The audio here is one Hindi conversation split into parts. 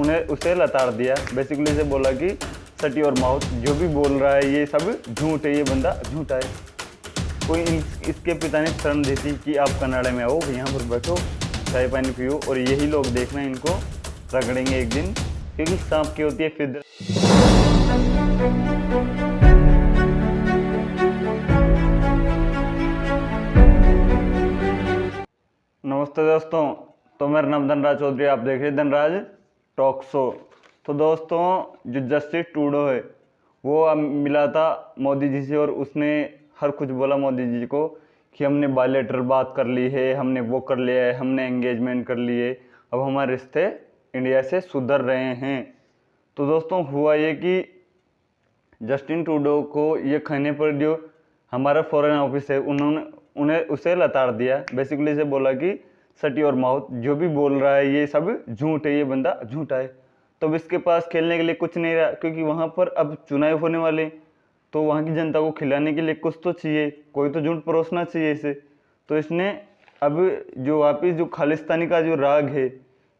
उन्हें उसे लताड़ दिया। बेसिकली इसे बोला कि शट योर माउथ, जो भी बोल रहा है ये सब झूठ है, ये बंदा झूठा है। कोई इसके पिता ने शरण दी थी कि आप कनाडा में आओ, यहाँ पर बैठो, चाय पानी पियो, और यही लोग देखना इनको रगड़ेंगे एक दिन, क्योंकि सांप की होती है फिर। नमस्ते दोस्तों, तो मेरा नाम धनराज चौधरी, आप देख रहे हैं धनराज टॉक शो। तो दोस्तों, जो जस्टिस ट्रूडो है वो अब मिला था मोदी जी से, और उसने हर कुछ बोला मोदी जी को कि हमने बायलैटरल बात कर ली है, हमने वो कर लिया है, हमने एंगेजमेंट कर ली है, अब हमारे रिश्ते इंडिया से सुधर रहे हैं। तो दोस्तों, हुआ ये कि जस्टिन ट्रूडो को ये कहने पर जो हमारा फॉरेन ऑफिस है उन्हें उसे लताड़ दिया। बेसिकली इसे बोला कि शट योर माउथ, जो भी बोल रहा है ये सब झूठ है, ये बंदा झूठा है। तो अब इसके पास खेलने के लिए कुछ नहीं रहा, क्योंकि वहाँ पर अब चुनाव होने वाले, तो वहाँ की जनता को खिलाने के लिए कुछ तो चाहिए, कोई तो झूठ परोसना चाहिए इसे। तो इसने अब जो वापिस जो खालिस्तानी का जो राग है,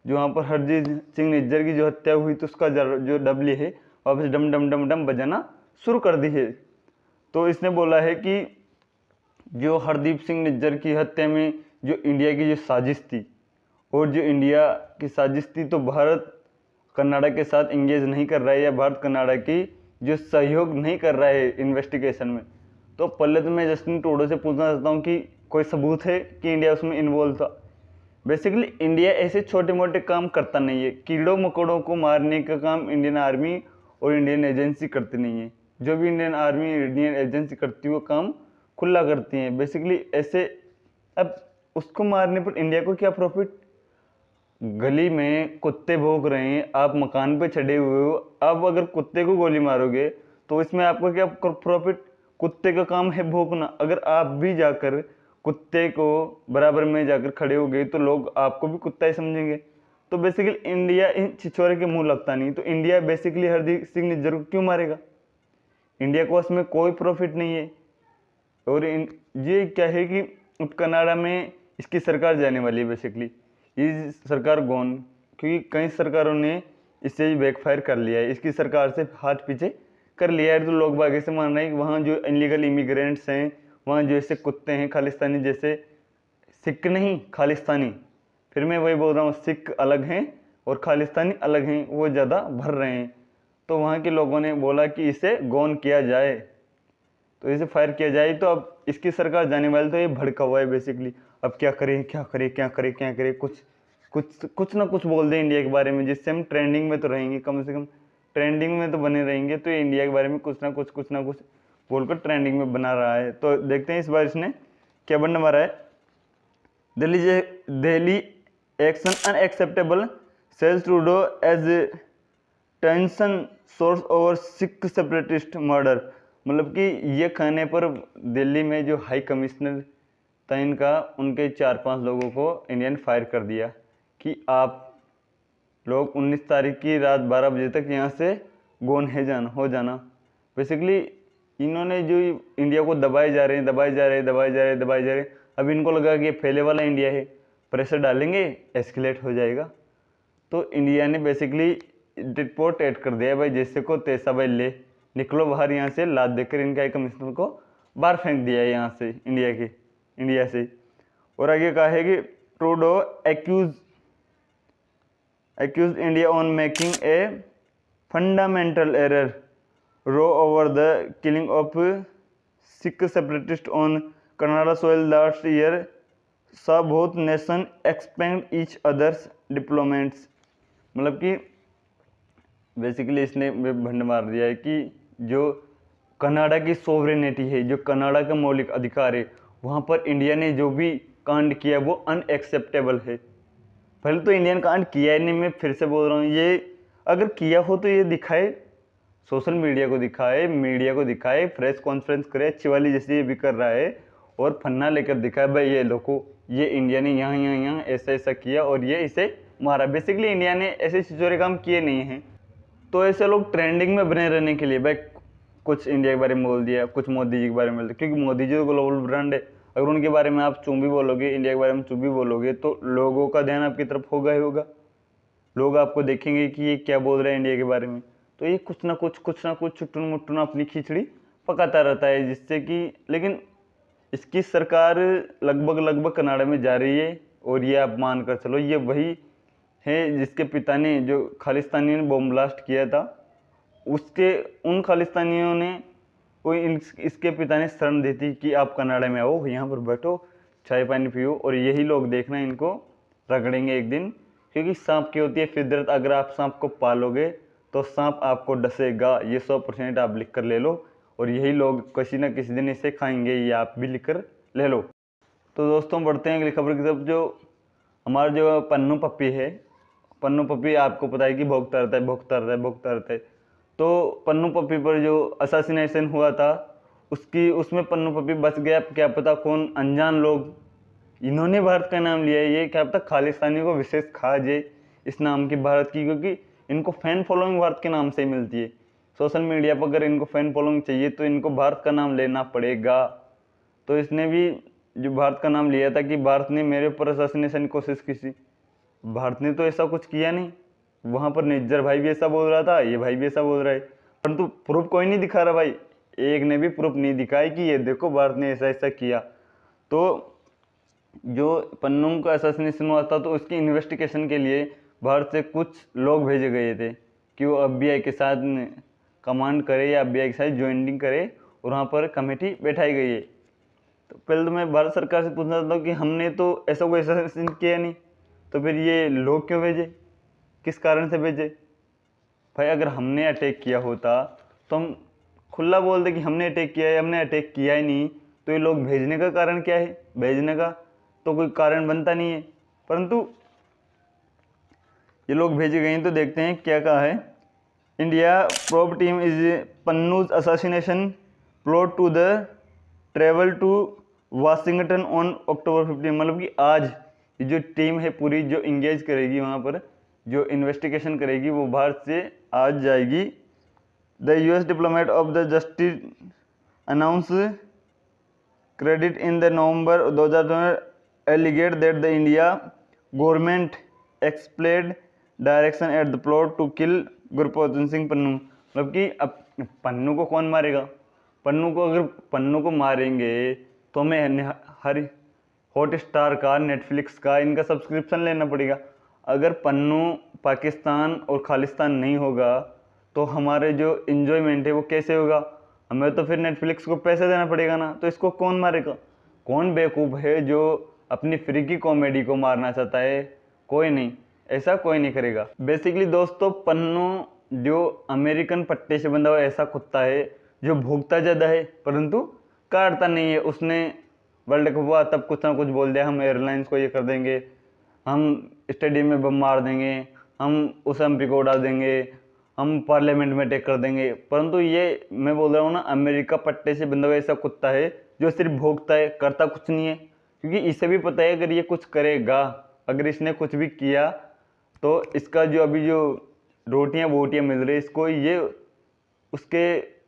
जो वहाँ पर हरजीत सिंह निज्जर की जो हत्या हुई, तो उसका जो डबली है वापस डम डम डम डम बजाना शुरू कर दी है। तो इसने बोला है कि जो हरदीप सिंह निज्जर की हत्या में जो इंडिया की जो साजिश थी, और जो इंडिया की साजिश थी, तो भारत कनाडा के साथ इंगेज नहीं कर रहा है, या भारत कनाडा की जो सहयोग नहीं कर रहा है इन्वेस्टिगेशन में। तो पहले तो मैं जस्टिन ट्रूडो से पूछना चाहता हूँ कि कोई सबूत है कि इंडिया उसमें इन्वॉल्व था। बेसिकली इंडिया ऐसे छोटे मोटे काम करता नहीं है, कीड़ों मकोड़ों को मारने का काम इंडियन आर्मी और इंडियन एजेंसी करती नहीं है। जो भी इंडियन आर्मी इंडियन एजेंसी करती है वो काम खुला करती हैं। बेसिकली ऐसे अब उसको मारने पर इंडिया को क्या प्रॉफिट? गली में कुत्ते भौंक रहे हैं, आप मकान पे चढ़े हुए हो, अब अगर कुत्ते को गोली मारोगे तो इसमें आपको क्या प्रॉफिट? कुत्ते का काम है भौंकना। अगर आप भी जाकर कुत्ते को बराबर में जाकर खड़े हो गए तो लोग आपको भी कुत्ता ही समझेंगे। तो बेसिकली इंडिया इन छिछोरे के मुंह लगता नहीं, तो इंडिया बेसिकली हरदीप सिंह निज्जर को क्यों मारेगा? इंडिया को उसमें कोई प्रॉफिट नहीं है। और ये क्या है कि कनाडा में इसकी सरकार जाने वाली है। बेसिकली ये सरकार गौन, क्योंकि कई सरकारों ने इससे बैकफायर कर लिया है, इसकी सरकार से हाथ पीछे कर लिया है। तो लोग बाग ऐसे मान रहे हैं कि वहाँ जो इलीगल इमिग्रेंट्स हैं, वहाँ जो ऐसे कुत्ते हैं खालिस्तानी, जैसे सिख नहीं खालिस्तानी, फिर मैं वही बोल रहा हूँ, सिख अलग हैं और खालिस्तानी अलग हैं, वो ज़्यादा भर रहे हैं। तो वहाँ के लोगों ने बोला कि इसे गौन किया जाए, तो इसे फायर किया जाए। तो अब इसकी सरकार जाने वाली, तो ये भड़का हुआ है बेसिकली। अब क्या करें क्या करें क्या करें क्या करें, कुछ ना कुछ बोल दें इंडिया के बारे में, जिससे हम ट्रेंडिंग में तो रहेंगे, कम से कम ट्रेंडिंग में तो बने रहेंगे। तो ये इंडिया के बारे में कुछ ना कुछ बोलकर ट्रेंडिंग में बना रहा है। तो देखते हैं इस बार इसने क्या बनने वाला है। दिल्ली एक्शन अनएक्सेप्टेबल, सेल्स Trudeau as tension soars over Sikh separatist murder. मतलब कि ये कहने पर दिल्ली में जो हाई कमिश्नर था इनका, उनके 4-5 लोगों को इंडियन फायर कर दिया कि आप लोग 19 तारीख की रात 12 बजे तक यहाँ से गौन हो जाना। बेसिकली इन्होंने जो इंडिया को दबाए जा रहे हैं। अब इनको लगा कि ये फैले वाला इंडिया है, प्रेशर डालेंगे एस्केलेट हो जाएगा। तो इंडिया ने बेसिकली रिपोर्ट ऐड कर दिया, भाई जैसे को तैसा भाई ले निकलो बाहर यहाँ से, लाद देकर इनके हाई कमिश्नर को बाहर फेंक दिया है यहाँ से इंडिया से। और आगे कहा है कि Trudeau accuse India on making a fundamental error row over the killing of Sikh separatist on Canada soil last year, so both nation expand each others diplomats. मतलब कि बेसिकली इसने भंड मार दिया है कि जो कनाडा की सोवरेनिटी है, जो कनाडा का मौलिक अधिकार है, वहाँ पर इंडिया ने जो भी कांड किया वो अनएक्सेप्टेबल है। पहले तो इंडियन कांड किया ही नहीं, मैं फिर से बोल रहा हूँ, ये अगर किया हो तो ये दिखाए, सोशल मीडिया को दिखाए, प्रेस कॉन्फ्रेंस करे अच्छी वाली, जैसे ये भी कर रहा है, और फन्ना लेकर दिखाए, भाई ये लोगों, ये इंडिया ने यहाँ ऐसा किया और ये इसे मारा। बेसिकली इंडिया ने ऐसे छिछोरे काम किए नहीं हैं। तो ऐसे लोग ट्रेंडिंग में बने रहने के लिए भाई कुछ इंडिया के बारे में बोल दिया, कुछ मोदी जी के बारे में बोल दिया, क्योंकि मोदी जी तो ग्लोबल ब्रांड है। अगर उनके बारे में आप चुं भी बोलोगे, इंडिया के बारे में चुं भी बोलोगे, तो लोगों का ध्यान आपकी तरफ होगा ही होगा। लोग आपको देखेंगे कि ये क्या बोल रहा है इंडिया के बारे में। तो ये कुछ ना कुछ चुटुन मुट्टुन अपनी खिचड़ी पकाता रहता है, जिससे कि लेकिन इसकी सरकार लगभग कनाडा में जा रही है। और ये आप मान कर चलो ये वही है जिसके पिता ने, जो खालिस्तानियों ने बॉम्ब ब्लास्ट किया था, उसके उन खालिस्तानियों ने इसके पिता ने शरण दी थी कि आप कनाडा में आओ, यहाँ पर बैठो, चाय पानी पियो, और यही लोग देखना इनको रगड़ेंगे एक दिन। क्योंकि सांप की होती है फितरत, अगर आप सांप को पालोगे तो सांप आपको डसेगा, ये 100% आप लिख कर ले लो। और यही लोग किसी न किसी दिन इसे खाएंगे, ये आप भी लिख कर ले लो। तो दोस्तों बढ़ते हैं अगली खबर की तरफ। जो हमारा जो पन्नू पप्पी है, पन्नू पप्पी आपको पता है कि भोगता रहता है। तो पन्नू पप्पी पर जो असैसिनेशन हुआ था उसमें पन्नू पप्पी बच गया। क्या पता कौन अनजान लोग इन्होंने भारत का नाम लिया है, ये क्या पता खालिस्तानी को विशेष खा जाए इस नाम की भारत की, क्योंकि इनको फैन फॉलोइंग भारत के नाम से ही मिलती है। सोशल मीडिया पर अगर इनको फैन फॉलोइंग चाहिए तो इनको भारत का नाम लेना पड़ेगा। तो इसने भी जो भारत का नाम लिया था कि भारत ने मेरे ऊपर असैसिनेशन की कोशिश की थी, भारत ने तो ऐसा कुछ किया नहीं। वहाँ पर निज्जर भाई भी ऐसा बोल रहा था, ये भाई भी ऐसा बोल रहा है, परंतु प्रूफ कोई नहीं दिखा रहा भाई। एक ने भी प्रूफ नहीं दिखाया कि ये देखो भारत ने ऐसा ऐसा किया। तो जो पन्नू का असैसिनेशन हुआ था तो उसकी इन्वेस्टिगेशन के लिए भारत से कुछ लोग भेजे गए थे कि वो FBI के साथ कमांड करे या FBI के साथ ज्वाइनिंग करे, और वहाँ पर कमेटी बैठाई गई है। तो पहले तो मैं भारत सरकार से पूछना चाहता हूँ कि हमने तो ऐसा कोई असैसिनेशन किया नहीं, तो फिर ये लोग क्यों भेजे, किस कारण से भेजे? भाई अगर हमने अटैक किया होता तो हम खुला बोल दे कि हमने अटैक किया है, हमने अटैक किया ही नहीं, तो ये लोग भेजने का कारण क्या है? भेजने का तो कोई कारण बनता नहीं है, परंतु ये लोग भेजे गए हैं। तो देखते हैं क्या कहा है। India probe team is Pannun's assassination plot to the travel to Washington on October 15। मतलब कि आज ये जो टीम है पूरी जो इंगेज करेगी, वहाँ पर जो इन्वेस्टिगेशन करेगी, वो भारत से आज जाएगी। The US diplomat of the justice announce credit in the November 2020 एलिगेट that the India government exploded direction at the plot to kill Gurbachan Singh Pannun. मतलब कि अब पन्नू को कौन मारेगा? अगर पन्नू को मारेंगे तो हमें हर हॉटस्टार का, नेटफ्लिक्स का, इनका सब्सक्रिप्शन लेना पड़ेगा। अगर पन्नू पाकिस्तान और खालिस्तान नहीं होगा तो हमारे जो इन्जॉयमेंट है वो कैसे होगा? हमें तो फिर नेटफ्लिक्स को पैसे देना पड़ेगा ना। तो इसको कौन मारेगा? कौन बेवकूफ़ है जो अपनी फ्री की कॉमेडी को मारना चाहता है? कोई नहीं, ऐसा कोई नहीं करेगा। बेसिकली दोस्तों पन्नू जो अमेरिकन पट्टे से बंधा हुआ ऐसा कुत्ता है जो भूखता ज़्यादा है परंतु काटता नहीं है। उसने वर्ल्ड कप हुआ तब कुछ ना कुछ बोल दिया, हम एयरलाइंस को ये कर देंगे, हम स्टेडियम में बम मार देंगे, हम उस MP को उड़ा देंगे, हम पार्लियामेंट में अटैक कर देंगे। परंतु ये मैं बोल रहा हूँ ना, अमेरिका पट्टे से बंधा हुआ ऐसा कुत्ता है जो सिर्फ भोगता है, करता कुछ नहीं है। क्योंकि इसे भी पता है अगर ये कुछ करेगा, अगर इसने कुछ भी किया तो इसका जो अभी जो रोटियां बोटियां मिल रही है इसको, ये उसके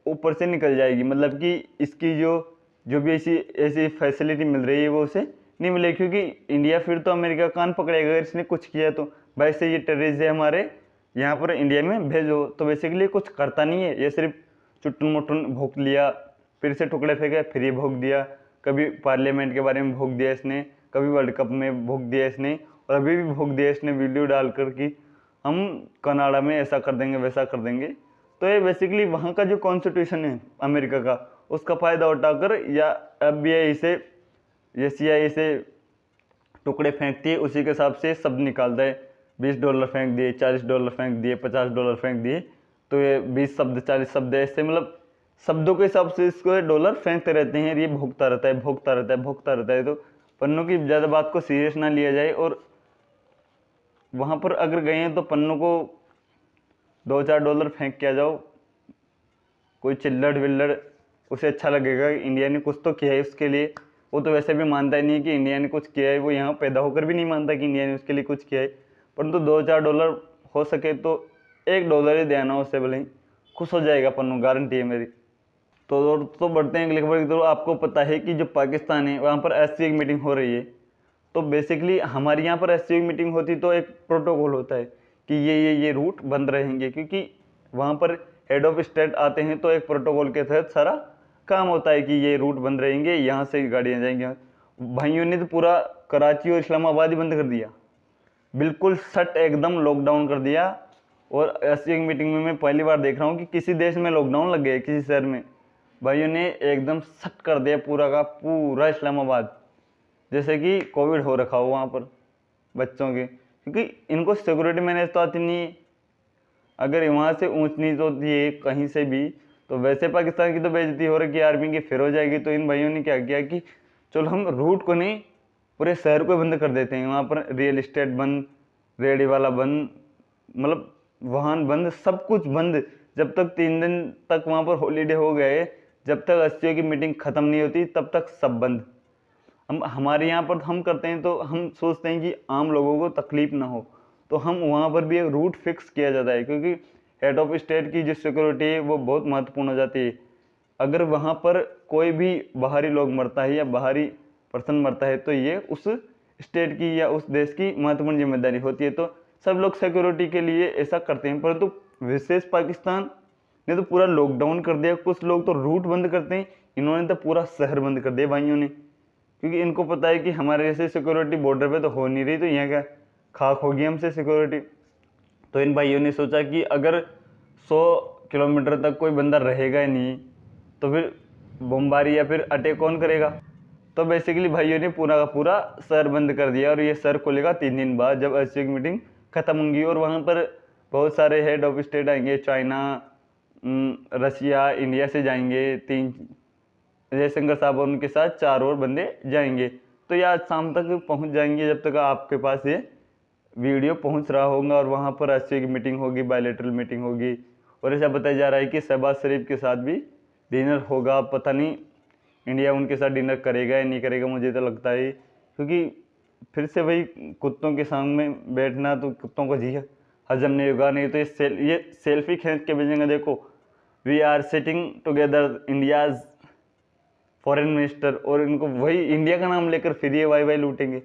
ऊपर से निकल जाएगी। मतलब कि इसकी जो भी ऐसी फैसिलिटी मिल रही है वो उसे नहीं मिलेगी। क्योंकि इंडिया फिर तो अमेरिका कान पकड़ेगा अगर इसने कुछ किया तो, भाई से ये टेररिस्ट है हमारे यहाँ पर इंडिया में भेजो। तो बेसिकली कुछ करता नहीं है, ये सिर्फ चुटुन मुटुन भोंक लिया, फिर से टुकड़े फेंके, फिर ये भोंक दिया, कभी पार्लियामेंट के बारे में भोंक दिया इसने, कभी वर्ल्ड कप में भोंक दिया इसने, और अभी भी भोंक दिया इसने वीडियो डालकर कि हम कनाडा में ऐसा कर देंगे वैसा कर देंगे। तो ये बेसिकली वहाँ का जो कॉन्स्टिट्यूशन है अमेरिका का, उसका फ़ायदा उठाकर या FBI से या CIA से टुकड़े फेंकती है, उसी के हिसाब से शब्द निकालता है। $20 फेंक दिए, $40 फेंक दिए, $50 फेंक दिए, तो ये 20 शब्द 40 शब्द ऐसे, मतलब शब्दों के हिसाब से इसको डॉलर फेंकते रहते हैं। ये भोगता रहता है। तो पन्नू की ज़्यादा बात को सीरियस ना लिया जाए, और वहाँ पर अगर गए हैं तो पन्नू को $2-4 फेंक के आ जाओ। कोई चिल्लड़ विल्लड़ उसे अच्छा लगेगा इंडिया ने कुछ तो किया है उसके लिए। वो तो वैसे भी मानता ही नहीं है कि इंडिया ने कुछ किया है, वो यहाँ पैदा होकर भी नहीं मानता कि इंडिया ने उसके लिए कुछ किया है। परंतु $2-4 हो सके तो $1 ही देना, उससे भले ही खुश हो जाएगा पन्नू, गारंटी है मेरी। तो बढ़ते हैं अगली खबर की तरफ। आपको पता है कि जो पाकिस्तान है वहाँ पर SCO मीटिंग हो रही है। तो बेसिकली हमारे यहाँ पर SCO मीटिंग होती तो एक प्रोटोकॉल होता है कि ये रूट बंद रहेंगे, क्योंकि वहाँ पर हेड ऑफ स्टेट आते हैं तो एक प्रोटोकॉल के तहत सारा काम होता है कि ये रूट बंद रहेंगे, यहाँ से गाड़ियाँ जाएंगी। भाइयों ने तो पूरा कराची और इस्लामाबाद ही बंद कर दिया, बिल्कुल सट एकदम लॉकडाउन कर दिया। और ऐसी एक मीटिंग में मैं पहली बार देख रहा हूँ कि किसी देश में लॉकडाउन लग गया, किसी शहर में भाइयों ने एकदम सट कर दिया पूरा का पूरा इस्लामाबाद, जैसे कि कोविड हो रखा हो वहाँ पर बच्चों के, क्योंकि इनको सिक्योरिटी मैनेज तो आती नहीं है। अगर वहाँ से ऊंच नीच होती है कहीं से भी तो वैसे पाकिस्तान की तो बेइज्जती हो रही है, आर्मी की फिर हो जाएगी। तो इन भाइयों ने क्या किया कि चलो हम रूट को नहीं पूरे शहर को बंद कर देते हैं। वहाँ पर रियल इस्टेट बंद, रेडी वाला बंद, मतलब वाहन बंद, सब कुछ बंद। जब तक 3 दिन तक वहाँ पर हॉलीडे हो गए, जब तक एससीओ की मीटिंग ख़त्म नहीं होती तब तक सब बंद। हम हमारे यहाँ पर हम करते हैं तो हम सोचते हैं कि आम लोगों को तकलीफ ना हो, तो हम वहाँ पर भी एक रूट फिक्स किया जाता है, क्योंकि हेड ऑफ स्टेट की जो सिक्योरिटी है वो बहुत महत्वपूर्ण हो जाती है। अगर वहाँ पर कोई भी बाहरी लोग मरता है या बाहरी पर्सन मरता है तो ये उस स्टेट की या उस देश की महत्वपूर्ण जिम्मेदारी होती है। तो सब लोग सिक्योरिटी के लिए ऐसा करते हैं, परंतु विशेष पाकिस्तान ने तो पूरा लॉकडाउन कर दिया। कुछ लोग तो रूट बंद करते हैं, इन्होंने तो पूरा शहर बंद कर दिया भाइयों ने, क्योंकि इनको पता है कि हमारे जैसे सिक्योरिटी बॉर्डर पे तो हो नहीं रही, तो यहाँ क्या खाक होगी हमसे सिक्योरिटी। तो इन भाइयों ने सोचा कि अगर 100 किलोमीटर तक कोई बंदा रहेगा ही नहीं तो फिर बमबारी या फिर अटैक कौन करेगा। तो बेसिकली भाइयों ने पूरा का पूरा शहर बंद कर दिया, और ये शहर खुलेगा 3 दिन बाद जब एससीओ की मीटिंग खत्म होंगी। और वहाँ पर बहुत सारे हेड ऑफ स्टेट आएंगे, चाइना, रशिया, इंडिया से जाएंगे। 3 जयशंकर साहब और उनके साथ 4 और बंदे जाएंगे। तो ये आज शाम तक पहुँच जाएंगे, जब तक आपके पास ये वीडियो पहुंच रहा होगा। और वहाँ पर एससीओ की मीटिंग होगी, बायलैटरल मीटिंग होगी। और ऐसा बताया जा रहा है कि शहबाज शरीफ के साथ भी डिनर होगा। पता नहीं इंडिया उनके साथ डिनर करेगा या नहीं करेगा, मुझे तो लगता है, क्योंकि फिर से वही कुत्तों के सामने बैठना, तो कुत्तों को जी हजम नहीं होगा। नहीं तो ये सेल्फी खींच के भेजेंगे, देखो we are sitting together India's foreign minister, और इनको वही इंडिया का नाम लेकर फिर ये वाई वाई लूटेंगे,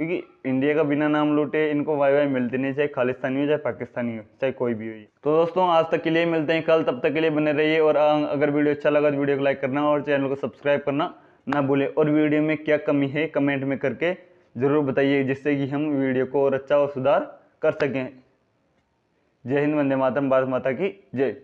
क्योंकि इंडिया का बिना नाम लूटे इनको वाई वाई मिलती नहीं, चाहे खालिस्तानी हो चाहे पाकिस्तानी हो चाहे कोई भी हो। तो दोस्तों आज तक के लिए मिलते हैं कल, तब तक के लिए बने रहिए। और अगर वीडियो अच्छा लगा तो वीडियो को लाइक करना और चैनल को सब्सक्राइब करना ना भूलें। और वीडियो में क्या कमी है कमेंट में करके ज़रूर बताइए, जिससे कि हम वीडियो को और अच्छा और सुधार कर सकें। जय हिंद, वंदे मातरम, भारत माता की जय।